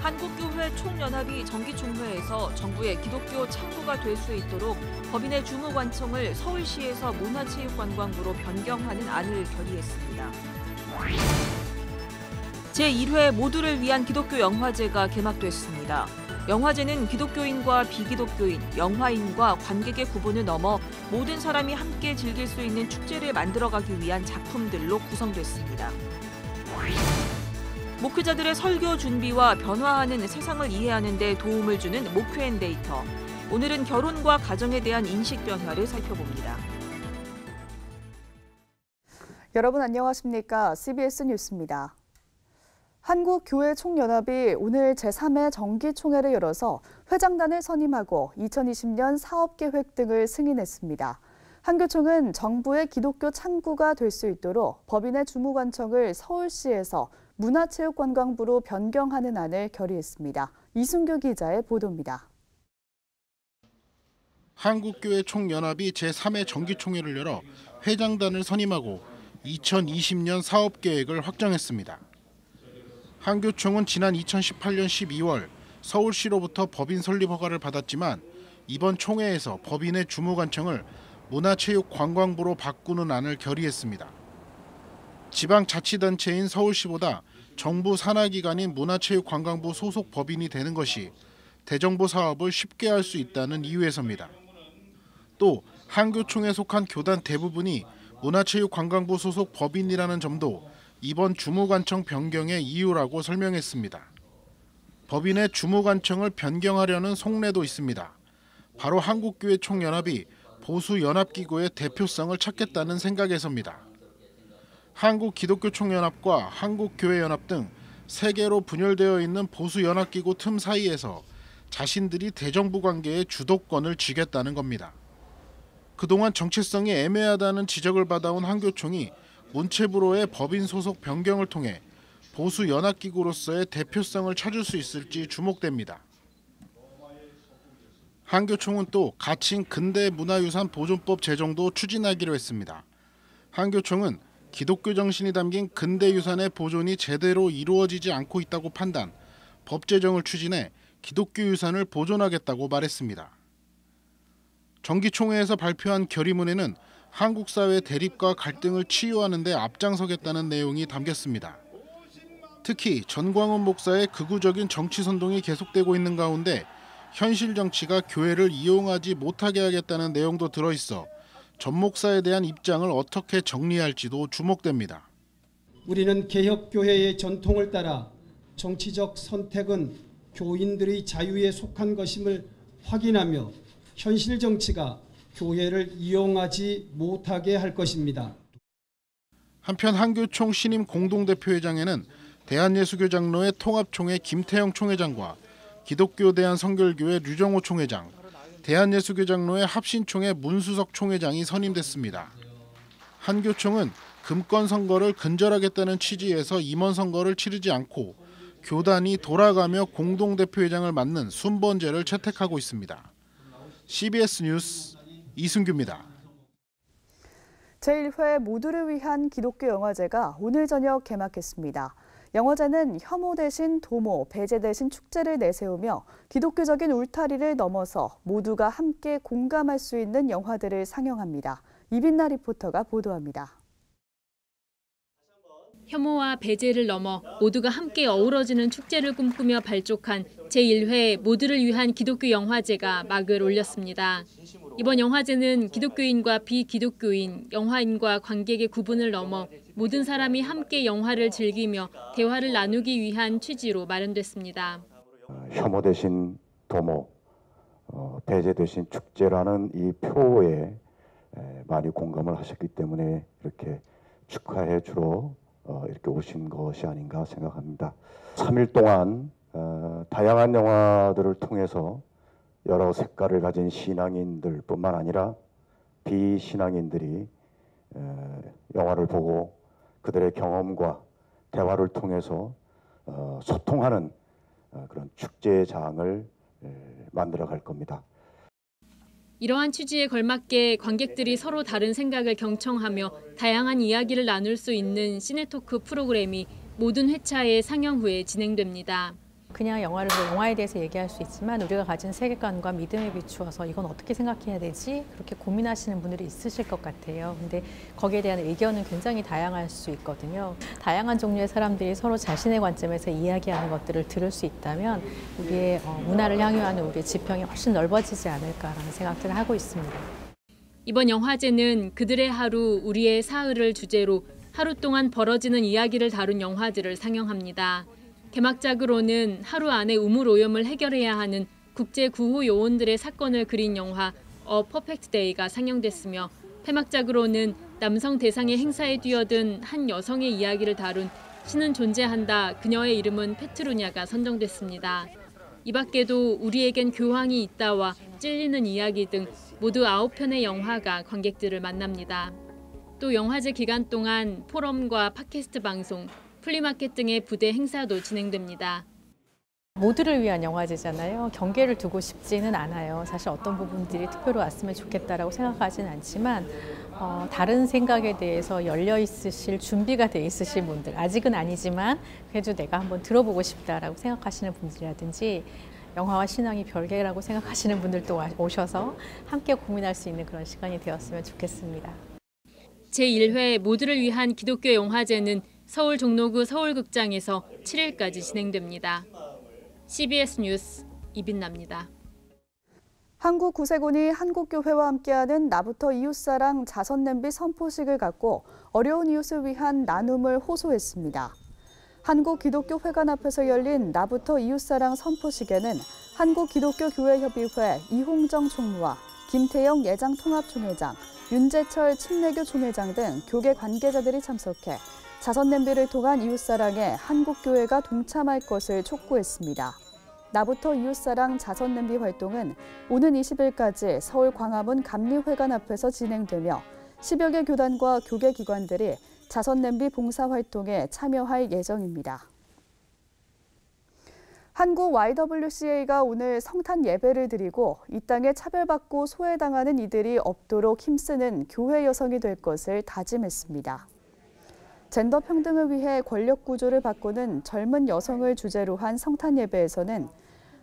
한국교회 총연합이 정기총회에서 정부의 기독교 창구가 될 수 있도록 법인의 주무관청을 서울시에서 문화체육관광부로 변경하는 안을 결의했습니다. 제1회 모두를 위한 기독교 영화제가 개막됐습니다. 영화제는 기독교인과 비기독교인, 영화인과 관객의 구분을 넘어 모든 사람이 함께 즐길 수 있는 축제를 만들어가기 위한 작품들로 구성됐습니다. 목회자들의 설교 준비와 변화하는 세상을 이해하는 데 도움을 주는 목회앤데이터. 오늘은 결혼과 가정에 대한 인식 변화를 살펴봅니다. 여러분 안녕하십니까? CBS 뉴스입니다. 한국교회총연합이 오늘 제3회 정기총회를 열어서 회장단을 선임하고 2020년 사업계획 등을 승인했습니다. 한교총은 정부의 기독교 창구가 될 수 있도록 법인의 주무관청을 서울시에서 문화체육관광부로 변경하는 안을 결의했습니다. 이순규 기자의 보도입니다. 한국교회 총연합이 제3회 정기총회를 열어 회장단을 선임하고 2020년 사업계획을 확정했습니다. 한교총은 지난 2018년 12월 서울시로부터 법인 설립 허가를 받았지만 이번 총회에서 법인의 주무관청을 문화체육관광부로 바꾸는 안을 결의했습니다. 지방자치단체인 서울시보다 정부 산하기관인 문화체육관광부 소속 법인이 되는 것이 대정부 사업을 쉽게 할 수 있다는 이유에서입니다. 또 한교총에 속한 교단 대부분이 문화체육관광부 소속 법인이라는 점도 이번 주무관청 변경의 이유라고 설명했습니다. 법인의 주무관청을 변경하려는 속내도 있습니다. 바로 한국교회 총연합이 보수연합기구의 대표성을 찾겠다는 생각에서입니다. 한국기독교총연합과 한국교회연합 등 3개로 분열되어 있는 보수연합기구 틈 사이에서 자신들이 대정부 관계의 주도권을 쥐겠다는 겁니다. 그동안 정체성이 애매하다는 지적을 받아온 한교총이 문체부로의 법인 소속 변경을 통해 보수연합기구로서의 대표성을 찾을 수 있을지 주목됩니다. 한교총은 또 가칭 근대문화유산 보존법 제정도 추진하기로 했습니다. 한교총은 기독교 정신이 담긴 근대유산의 보존이 제대로 이루어지지 않고 있다고 판단, 법 제정을 추진해 기독교 유산을 보존하겠다고 말했습니다. 정기총회에서 발표한 결의문에는 한국 사회 대립과 갈등을 치유하는 데 앞장서겠다는 내용이 담겼습니다. 특히 전광훈 목사의 극우적인 정치 선동이 계속되고 있는 가운데 현실 정치가 교회를 이용하지 못하게 하겠다는 내용도 들어있어 전 목사에 대한 입장을 어떻게 정리할지도 주목됩니다. 우리는 개혁교회의 전통을 따라 정치적 선택은 교인들의 자유에 속한 것임을 확인하며 현실 정치가 교회를 이용하지 못하게 할 것입니다. 한편 한교총 신임 공동대표회장에는 대한예수교 장로회 통합총회 김태영 총회장과 기독교 대한성결교회 류정호 총회장, 대한예수교 장로회 합신총회 문수석 총회장이 선임됐습니다. 한교총은 금권 선거를 근절하겠다는 취지에서 임원 선거를 치르지 않고 교단이 돌아가며 공동대표회장을 맡는 순번제를 채택하고 있습니다. CBS 뉴스 이순규입니다. 제1회 모두를 위한 기독교 영화제가 오늘 저녁 개막했습니다. 영화제는 혐오 대신 도모, 배제 대신 축제를 내세우며 기독교적인 울타리를 넘어서 모두가 함께 공감할 수 있는 영화들을 상영합니다. 이빈나 리포터가 보도합니다. 혐오와 배제를 넘어 모두가 함께 어우러지는 축제를 꿈꾸며 발족한 제1회 모두를 위한 기독교 영화제가 막을 올렸습니다. 이번 영화제는 기독교인과 비기독교인, 영화인과 관객의 구분을 넘어 모든 사람이 함께 영화를 즐기며 대화를 나누기 위한 취지로 마련됐습니다. 혐오 대신 도모, 배제 대신 축제라는 이 표에 많이 공감을 하셨기 때문에 이렇게 축하해 주러 이렇게 오신 것이 아닌가 생각합니다. 3일 동안 다양한 영화들을 통해서 여러 색깔을 가진 신앙인들뿐만 아니라 비신앙인들이 영화를 보고 그들의 경험과 대화를 통해서 소통하는 그런 축제장을 만들어 갈 겁니다. 이러한 취지에 걸맞게 관객들이 서로 다른 생각을 경청하며 다양한 이야기를 나눌 수 있는 시네토크 프로그램이 모든 회차의 상영 후에 진행됩니다. 그냥 영화를 영화에 대해서 얘기할 수 있지만 우리가 가진 세계관과 믿음에 비추어서 이건 어떻게 생각해야 되지? 그렇게 고민하시는 분들이 있으실 것 같아요. 근데 거기에 대한 의견은 굉장히 다양할 수 있거든요. 다양한 종류의 사람들이 서로 자신의 관점에서 이야기하는 것들을 들을 수 있다면 우리의 문화를 향유하는 우리의 지평이 훨씬 넓어지지 않을까라는 생각들을 하고 있습니다. 이번 영화제는 그들의 하루, 우리의 사흘을 주제로 하루 동안 벌어지는 이야기를 다룬 영화들을 상영합니다. 개막작으로는 하루 안에 우물 오염을 해결해야 하는 국제 구호 요원들의 사건을 그린 영화 A Perfect Day가 상영됐으며 폐막작으로는 남성 대상의 행사에 뛰어든 한 여성의 이야기를 다룬 신은 존재한다, 그녀의 이름은 페트루냐가 선정됐습니다. 이 밖에도 우리에겐 교황이 있다와 찔리는 이야기 등 모두 9편의 영화가 관객들을 만납니다. 또 영화제 기간 동안 포럼과 팟캐스트 방송, 플리마켓 등의 부대 행사도 진행됩니다. 모두를 위한 영화제잖아요. 경계를 두고 싶지는 않아요. 사실 어떤 부분들이 특별히 왔으면 좋겠다라고 생각하지는 않지만 다른 생각에 대해서 열려 있으실 준비가 돼 있으실 분들, 아직은 아니지만 그래도 내가 한번 들어보고 싶다라고 생각하시는 분들이라든지 영화와 신앙이 별개라고 생각하시는 분들도 오셔서 함께 고민할 수 있는 그런 시간이 되었으면 좋겠습니다. 제1회 모두를 위한 기독교 영화제는 서울 종로구 서울극장에서 7일까지 진행됩니다. CBS 뉴스 이빈나입니다. 한국 구세군이 한국교회와 함께하는 나부터 이웃사랑 자선냄비 선포식을 갖고 어려운 이웃을 위한 나눔을 호소했습니다. 한국기독교회관 앞에서 열린 나부터 이웃사랑 선포식에는 한국기독교교회협의회 이홍정 총무와 김태영 예장통합총회장, 윤재철 침례교 총회장 등 교계 관계자들이 참석해 자선냄비를 통한 이웃사랑에 한국교회가 동참할 것을 촉구했습니다. 나부터 이웃사랑 자선냄비 활동은 오는 20일까지 서울 광화문 감리회관 앞에서 진행되며 10여 개 교단과 교계기관들이 자선냄비 봉사활동에 참여할 예정입니다. 한국 YWCA가 오늘 성탄 예배를 드리고 이 땅에 차별받고 소외당하는 이들이 없도록 힘쓰는 교회 여성이 될 것을 다짐했습니다. 젠더 평등을 위해 권력 구조를 바꾸는 젊은 여성을 주제로 한 성탄 예배에서는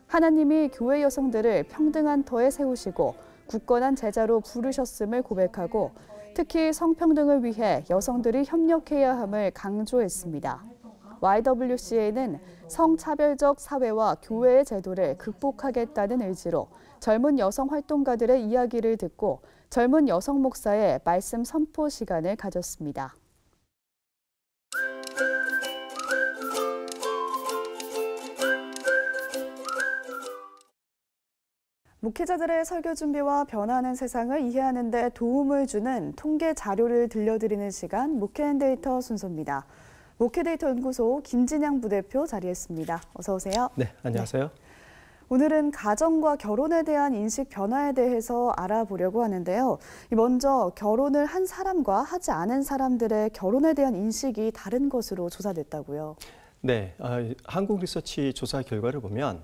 하나님이 교회 여성들을 평등한 터에 세우시고 굳건한 제자로 부르셨음을 고백하고 특히 성평등을 위해 여성들이 협력해야 함을 강조했습니다. YWCA는 성차별적 사회와 교회의 제도를 극복하겠다는 의지로 젊은 여성 활동가들의 이야기를 듣고 젊은 여성 목사의 말씀 선포 시간을 가졌습니다. 목회자들의 설교 준비와 변화하는 세상을 이해하는 데 도움을 주는 통계 자료를 들려드리는 시간 목회앤데이터 순서입니다. 목회데이터 연구소 김진양 부대표 자리했습니다. 어서 오세요. 네, 안녕하세요. 네. 오늘은 가정과 결혼에 대한 인식 변화에 대해서 알아보려고 하는데요. 먼저 결혼을 한 사람과 하지 않은 사람들의 결혼에 대한 인식이 다른 것으로 조사됐다고요. 네, 한국 리서치 조사 결과를 보면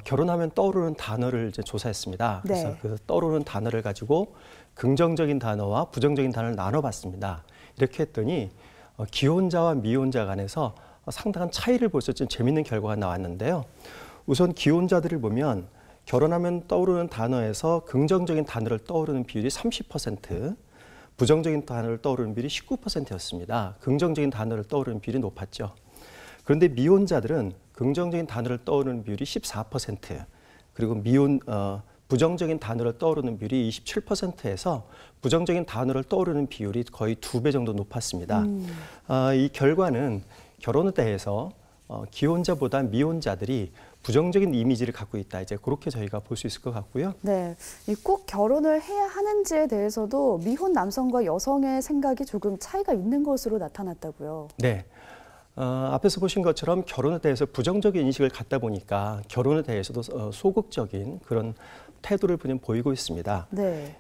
결혼하면 떠오르는 단어를 이제 조사했습니다. 그래서 네. 그 떠오르는 단어를 가지고 긍정적인 단어와 부정적인 단어를 나눠봤습니다. 이렇게 했더니 기혼자와 미혼자 간에서 상당한 차이를 볼 수 있는 재미있는 결과가 나왔는데요. 우선 기혼자들을 보면 결혼하면 떠오르는 단어에서 긍정적인 단어를 떠오르는 비율이 30%, 부정적인 단어를 떠오르는 비율이 19%였습니다. 긍정적인 단어를 떠오르는 비율이 높았죠. 그런데 미혼자들은 긍정적인 단어를 떠오르는 비율이 14%, 그리고 부정적인 단어를 떠오르는 비율이 27%에서 부정적인 단어를 떠오르는 비율이 거의 2배 정도 높았습니다. 이 결과는 결혼에 대해서 기혼자보다 미혼자들이 부정적인 이미지를 갖고 있다. 이제 그렇게 저희가 볼 수 있을 것 같고요. 네, 꼭 결혼을 해야 하는지에 대해서도 미혼 남성과 여성의 생각이 조금 차이가 있는 것으로 나타났다고요. 네. 앞에서 보신 것처럼 결혼에 대해서 부정적인 인식을 갖다 보니까 결혼에 대해서도 소극적인 그런 태도를 그냥 보이고 있습니다. 네.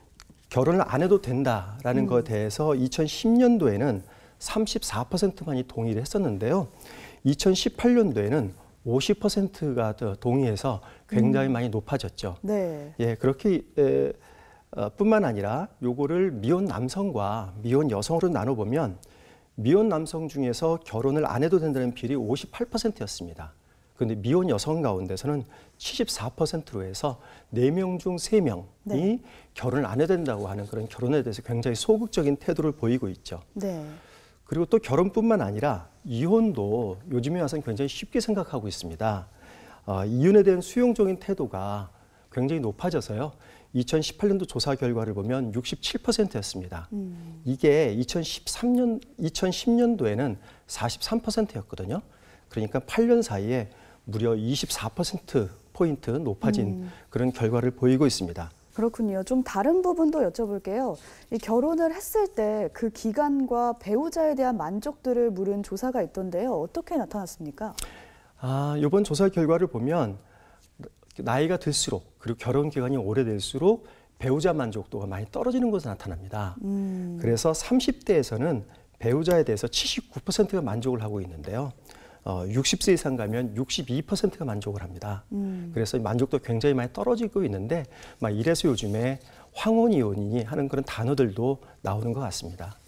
결혼을 안 해도 된다라는 것에 대해서 2010년도에는 34%만이 동의를 했었는데요. 2018년도에는 50%가 더 동의해서 굉장히 많이 높아졌죠. 네. 예, 그렇게 뿐만 아니라 요거를 미혼 남성과 미혼 여성으로 나눠보면 미혼 남성 중에서 결혼을 안 해도 된다는 비율이 58%였습니다. 그런데 미혼 여성 가운데서는 74%로 해서 4명 중 3명이 네. 결혼을 안 해야 된다고 하는 그런 결혼에 대해서 굉장히 소극적인 태도를 보이고 있죠. 네. 그리고 또 결혼뿐만 아니라 이혼도 요즘에 와서는 굉장히 쉽게 생각하고 있습니다. 이혼에 대한 수용적인 태도가 굉장히 높아져서요. 2018년도 조사 결과를 보면 67%였습니다. 이게 2010년도에는 43%였거든요. 그러니까 8년 사이에 무려 24%포인트 높아진 그런 결과를 보이고 있습니다. 그렇군요. 좀 다른 부분도 여쭤볼게요. 이 결혼을 했을 때 그 기간과 배우자에 대한 만족도를 물은 조사가 있던데요. 어떻게 나타났습니까? 이번 조사 결과를 보면 나이가 들수록 그리고 결혼 기간이 오래될수록 배우자 만족도가 많이 떨어지는 것으로 나타납니다. 그래서 30대에서는 배우자에 대해서 79%가 만족을 하고 있는데요. 60세 이상 가면 62%가 만족을 합니다. 그래서 만족도 굉장히 많이 떨어지고 있는데 이래서 요즘에 황혼이혼이니 하는 그런 단어들도 나오는 것 같습니다.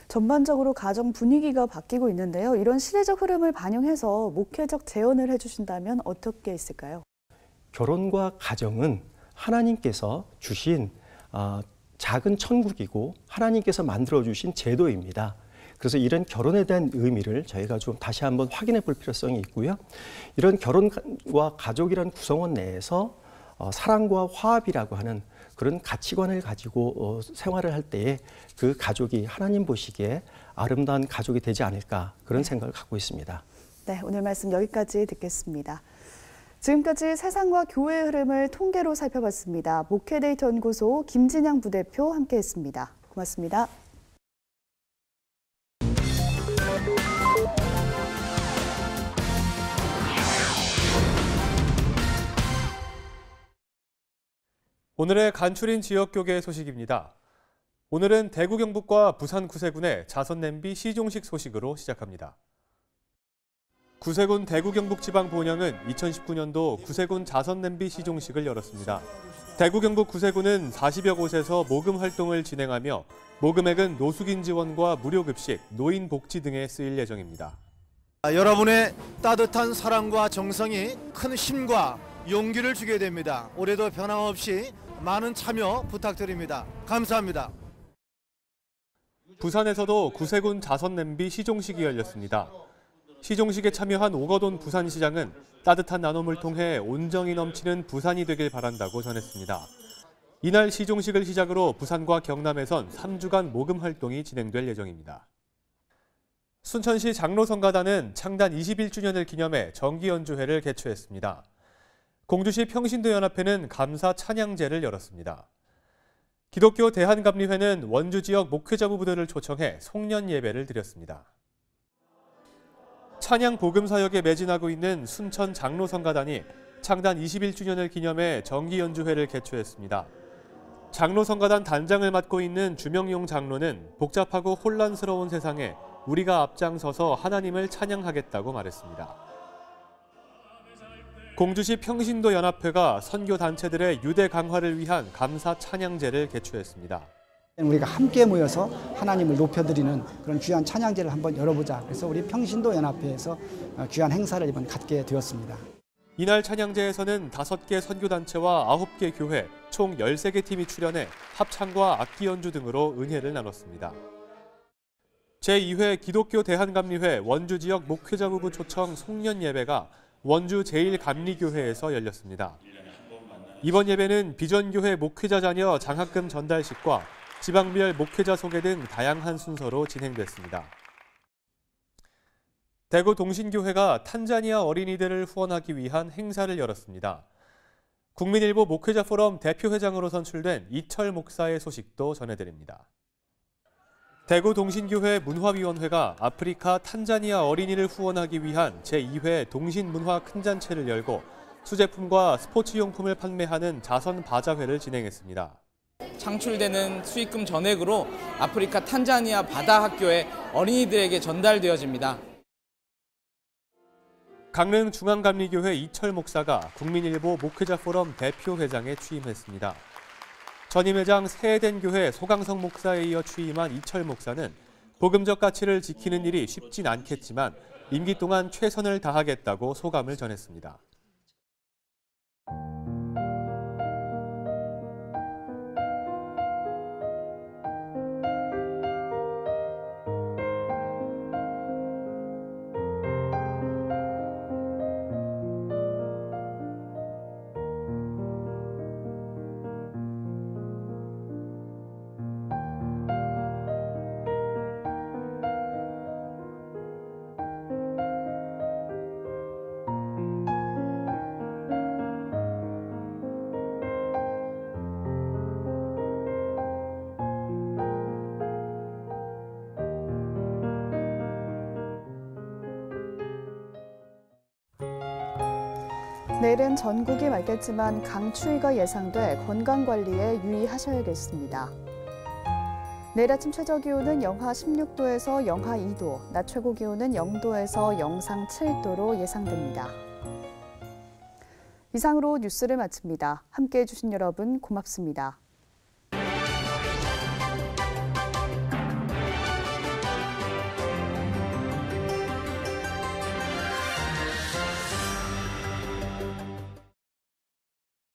전반적으로 가정 분위기가 바뀌고 있는데요. 이런 시대적 흐름을 반영해서 목회적 제언을 해주신다면 어떻게 있을까요? 결혼과 가정은 하나님께서 주신 작은 천국이고 하나님께서 만들어주신 제도입니다. 그래서 이런 결혼에 대한 의미를 저희가 좀 다시 한번 확인해 볼 필요성이 있고요. 이런 결혼과 가족이라는 구성원 내에서 사랑과 화합이라고 하는 그런 가치관을 가지고 생활을 할 때에 그 가족이 하나님 보시기에 아름다운 가족이 되지 않을까 그런 생각을 갖고 있습니다. 네, 오늘 말씀 여기까지 듣겠습니다. 지금까지 세상과 교회의 흐름을 통계로 살펴봤습니다. 목회데이터 연구소 김진양 부대표 함께했습니다. 고맙습니다. 오늘의 간추린 지역교계 소식입니다. 오늘은 대구 경북과 부산 구세군의 자선냄비 시종식 소식으로 시작합니다. 구세군 대구 경북 지방 본영은 2019년도 구세군 자선냄비 시종식을 열었습니다. 대구 경북 구세군은 40여 곳에서 모금 활동을 진행하며 모금액은 노숙인 지원과 무료 급식, 노인 복지 등에 쓰일 예정입니다. 여러분의 따뜻한 사랑과 정성이 큰 힘과 용기를 주게 됩니다. 올해도 변함없이 많은 참여 부탁드립니다. 감사합니다. 부산에서도 구세군 자선냄비 시종식이 열렸습니다. 시종식에 참여한 오거돈 부산시장은 따뜻한 나눔을 통해 온정이 넘치는 부산이 되길 바란다고 전했습니다. 이날 시종식을 시작으로 부산과 경남에선 3주간 모금 활동이 진행될 예정입니다. 순천시 장로성가단은 창단 21주년을 기념해 정기연주회를 개최했습니다. 공주시 평신도연합회는 감사 찬양제를 열었습니다. 기독교 대한감리회는 원주 지역 목회자 부부들을 초청해 송년 예배를 드렸습니다. 찬양 복음 사역에 매진하고 있는 순천 장로성가단이 창단 21주년을 기념해 정기연주회를 개최했습니다. 장로성가단 단장을 맡고 있는 주명용 장로는 복잡하고 혼란스러운 세상에 우리가 앞장서서 하나님을 찬양하겠다고 말했습니다. 공주시 평신도연합회가 선교단체들의 유대 강화를 위한 감사 찬양제를 개최했습니다. 우리가 함께 모여서 하나님을 높여드리는 그런 귀한 찬양제를 한번 열어보자. 그래서 우리 평신도연합회에서 귀한 행사를 이번 갖게 되었습니다. 이날 찬양제에서는 5개 선교단체와 9개 교회, 총 13개 팀이 출연해 합창과 악기 연주 등으로 은혜를 나눴습니다. 제2회 기독교 대한감리회 원주 지역 목회자 부부 초청 송년 예배가 원주 제1감리교회에서 열렸습니다. 이번 예배는 비전교회 목회자 자녀 장학금 전달식과 지방별 목회자 소개 등 다양한 순서로 진행됐습니다. 대구 동신교회가 탄자니아 어린이들을 후원하기 위한 행사를 열었습니다. 국민일보 목회자 포럼 대표회장으로 선출된 이철 목사의 소식도 전해드립니다. 대구 동신교회 문화위원회가 아프리카 탄자니아 어린이를 후원하기 위한 제2회 동신문화 큰잔치를 열고 수제품과 스포츠용품을 판매하는 자선 바자회를 진행했습니다. 창출되는 수익금 전액으로 아프리카 탄자니아 바다 학교의 어린이들에게 전달되어집니다. 강릉 중앙감리교회 이철 목사가 국민일보 목회자 포럼 대표회장에 취임했습니다. 전임 회장 세해된 교회 소강성 목사에 이어 취임한 이철 목사는 복음적 가치를 지키는 일이 쉽진 않겠지만 임기 동안 최선을 다하겠다고 소감을 전했습니다. 내일은 전국이 맑겠지만 강추위가 예상돼 건강관리에 유의하셔야겠습니다. 내일 아침 최저기온은 영하 16도에서 영하 2도, 낮 최고기온은 0도에서 영상 7도로 예상됩니다. 이상으로 뉴스를 마칩니다. 함께해 주신 여러분 고맙습니다.